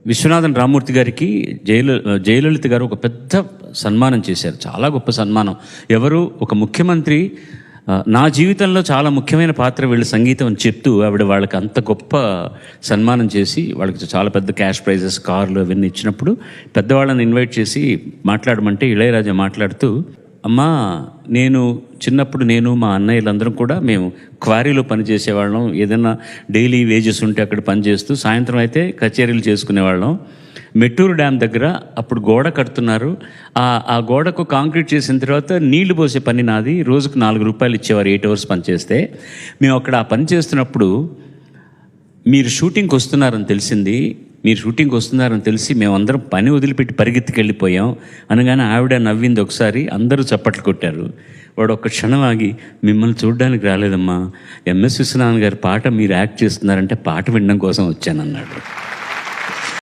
విశ్వనాథన్ రామూర్తి గారికి జయలలిత గారు ఒక పెద్ద సన్మానం చేశారు. చాలా గొప్ప సన్మానం. ఎవరు? ఒక ముఖ్యమంత్రి నా జీవితంలో చాలా ముఖ్యమైన పాత్ర వీళ్ళ సంగీతం అని చెప్తూ ఆవిడ వాళ్ళకి అంత గొప్ప సన్మానం చేసి వాళ్ళకి చాలా పెద్ద క్యాష్ ప్రైజెస్, కార్లు అవన్నీ ఇచ్చినప్పుడు పెద్దవాళ్ళని ఇన్వైట్ చేసి మాట్లాడమంటే ఇళయరాజా మాట్లాడుతూ, అమ్మా నేను చిన్నప్పుడు నేను మా అన్నయ్యలందరం కూడా మేము క్వారీలో పనిచేసేవాళ్ళం. ఏదైనా డైలీ వేజెస్ ఉంటే అక్కడ పనిచేస్తూ సాయంత్రం అయితే కచేరీలు చేసుకునేవాళ్ళం. మెట్టూరు డ్యామ్ దగ్గర అప్పుడు గోడ కడుతున్నారు. ఆ గోడకు కాంక్రీట్ చేసిన తర్వాత నీళ్లు పోసే పని నాది. రోజుకు 4 రూపాయలు ఇచ్చేవారు 8 అవర్స్ పనిచేస్తే. మేము అక్కడ ఆ పని చేస్తున్నప్పుడు మీరు షూటింగ్కి వస్తున్నారని తెలిసింది. మీరు షూటింగ్కి వస్తున్నారని తెలిసి మేమందరం పని వదిలిపెట్టి పరిగెత్తుకెళ్ళిపోయాం అనగానే ఆవిడ నవ్వింది ఒకసారి. అందరూ చప్పట్లు కొట్టారు. వాడు ఒక్క క్షణం ఆగి, మిమ్మల్ని చూడడానికి రాలేదమ్మా, ఎంఎస్ విశ్వనాథన్ గారి పాట మీరు యాక్ట్ చేస్తున్నారంటే పాట వినడం కోసం వచ్చానన్నాడు.